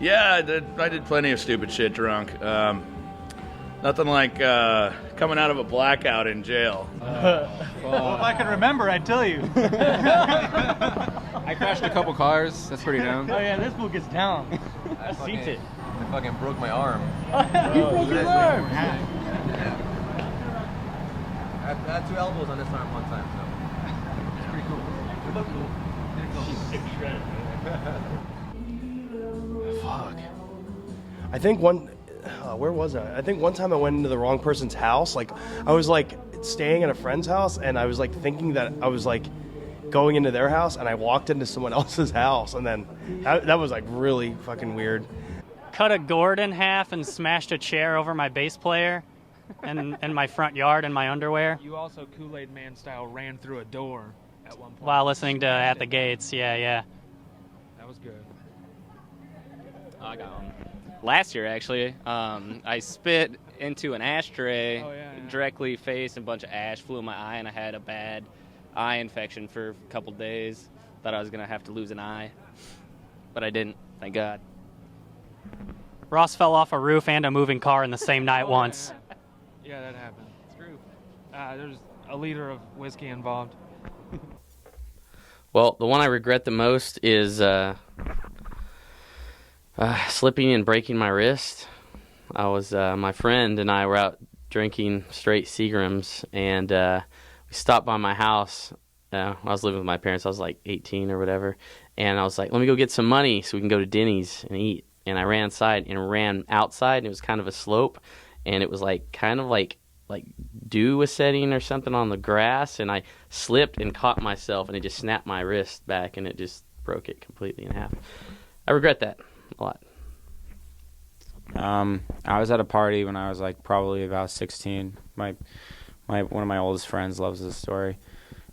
Yeah, I did plenty of stupid shit drunk. Nothing like coming out of a blackout in jail. Well, if I could remember, I'd tell you. I crashed a couple cars. That's pretty down. Oh yeah, this book is down. I seats it. I fucking broke my arm. You broke your arm. Yeah. I had 2 elbows on this arm one time, so it's pretty cool. It looked cool. Fuck. I think where was I? I think one time I went into the wrong person's house. Like, I was like staying at a friend's house, and I was like thinking that I was like going into their house, and I walked into someone else's house, and then that was like really fucking weird. Cut a gourd in half and smashed a chair over my bass player in my front yard in my underwear. You also Kool-Aid Man style ran through a door at one point. While listening to At the Gates, yeah. That was good. I got one. Last year, actually, I spit into an ashtray, directly faced, and a bunch of ash flew in my eye, and I had a bad eye infection for a couple days. Thought I was going to have to lose an eye, but I didn't, thank God. Ross fell off a roof and a moving car in the same night once. Yeah, that happened. It's true. There's a liter of whiskey involved. Well, the one I regret the most is slipping and breaking my wrist. I was my friend and I were out drinking straight Seagrams, and we stopped by my house. I was living with my parents. I was like 18 or whatever, and I was like, let me go get some money so we can go to Denny's and eat. And I ran inside and ran outside, and it was kind of a slope, and it was like kind of like dew was setting or something on the grass, and I slipped and caught myself, and it just snapped my wrist back, and it just broke it completely in half. I regret that a lot. I was at a party when I was like probably about 16. One of my oldest friends loves this story,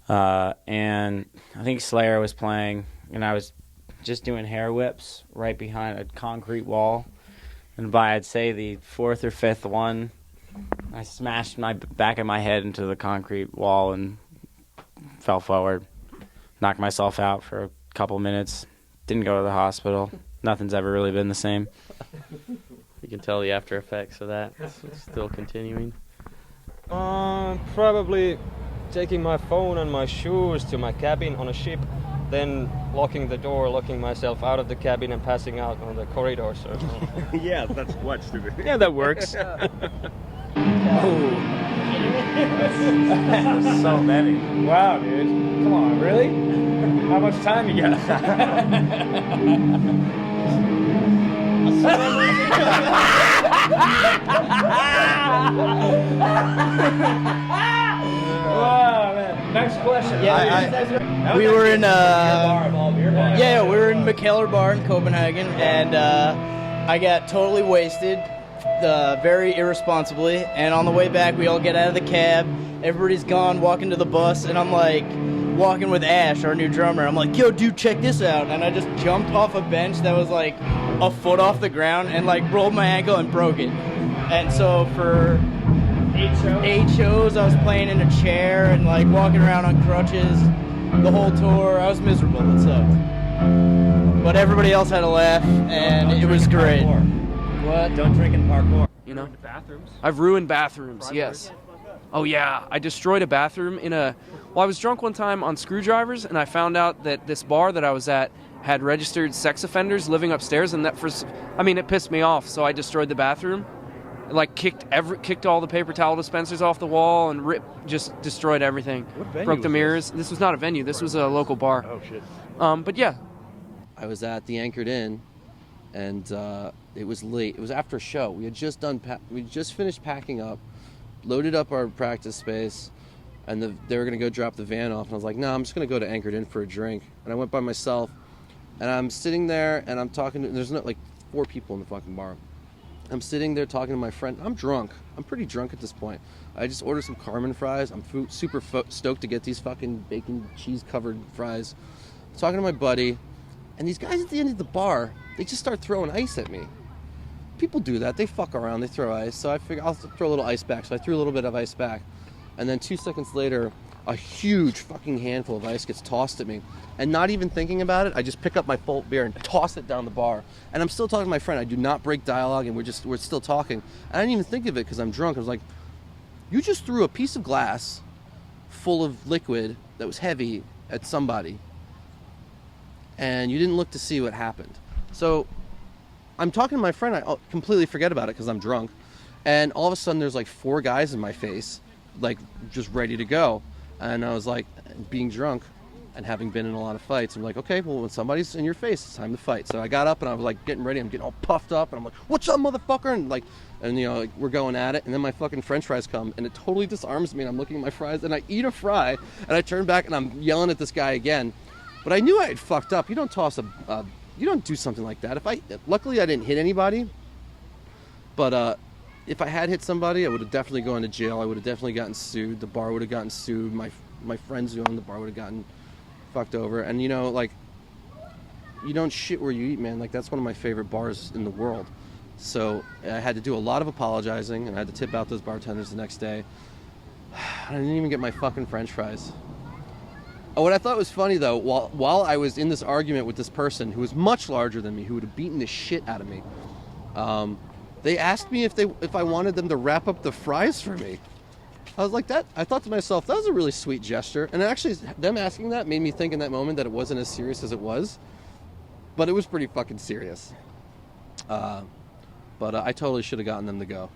and I think Slayer was playing, and I was just doing hair whips right behind a concrete wall, and by I'd say the 4th or 5th one, I smashed my back of my head into the concrete wall and fell forward, knocked myself out for a couple minutes, didn't go to the hospital. Nothing's ever really been the same. You can tell the after effects of that. It's still continuing. Probably taking my phone and my shoes to my cabin on a ship, then locking the door, locking myself out of the cabin and passing out on the corridors. Yeah, that's what, stupid. Yeah, that works. So many. Wow, dude. Come on, really? How much time you got? Wow, man. Next question. Yeah, we were in we were in McKellar Bar in Copenhagen, and I got totally wasted, very irresponsibly. And on the way back, we all get out of the cab. Everybody's gone, walking to the bus, and I'm like walking with Ash, our new drummer. I'm like, yo, dude, check this out. And I just jumped off a bench that was like a foot off the ground and like rolled my ankle and broke it. And so for 8 shows, I was playing in a chair and like walking around on crutches the whole tour. I was miserable. It sucked. But everybody else had a laugh, and it was great. What? Don't drink in parkour. You know? Bathrooms? I've ruined bathrooms, yes. Oh yeah, I destroyed a bathroom I was drunk one time on screwdrivers, and I found out that this bar that I was at had registered sex offenders living upstairs, and it pissed me off, so I destroyed the bathroom. Like kicked all the paper towel dispensers off the wall and just destroyed everything. What venue broke the was mirrors. This was not a venue. This was a local bar. Oh shit. But yeah. I was at the Anchored Inn, and it was late. It was after a show. We had just finished packing up, loaded up our practice space, and they were gonna go drop the van off. And I was like, no, I'm just gonna go to Anchored Inn for a drink. And I went by myself, and I'm sitting there and I'm talking to. There's not like 4 people in the fucking bar. I'm sitting there talking to my friend. I'm drunk. I'm pretty drunk at this point. I just ordered some Carmen fries. I'm super stoked to get these fucking bacon cheese covered fries. Talking to my buddy, and these guys at the end of the bar, they just start throwing ice at me. People do that. They fuck around. They throw ice. So I figure I'll throw a little ice back. So I threw a little bit of ice back. And then 2 seconds later, a huge fucking handful of ice gets tossed at me. And not even thinking about it, I just pick up my full beer and toss it down the bar. And I'm still talking to my friend. I do not break dialogue, and we're still talking. I didn't even think of it because I'm drunk. I was like, you just threw a piece of glass full of liquid that was heavy at somebody, and you didn't look to see what happened. So I'm talking to my friend. I completely forget about it because I'm drunk. And all of a sudden, there's like 4 guys in my face, like just ready to go. And I was like, being drunk and having been in a lot of fights, I'm like, okay, well, when somebody's in your face, it's time to fight. So I got up and I was like getting ready. I'm getting all puffed up, and I'm like, what's up, motherfucker? And you know, like, we're going at it. And then my fucking French fries come, and it totally disarms me. And I'm looking at my fries, and I eat a fry, and I turn back, and I'm yelling at this guy again. But I knew I had fucked up. You don't toss you don't do something like that. Luckily I didn't hit anybody. But if I had hit somebody, I would have definitely gone to jail. I would have definitely gotten sued. The bar would have gotten sued. My friends who owned the bar would have gotten fucked over. And you know, like, you don't shit where you eat, man. Like, that's one of my favorite bars in the world. So I had to do a lot of apologizing, and I had to tip out those bartenders the next day. I didn't even get my fucking French fries. Oh, what I thought was funny, though, while I was in this argument with this person who was much larger than me, who would have beaten the shit out of me, they asked me if I wanted them to wrap up the fries for me. I was like, that. I thought to myself, that was a really sweet gesture. And actually, them asking that made me think in that moment that it wasn't as serious as it was. But it was pretty fucking serious. But I totally should have gotten them to go.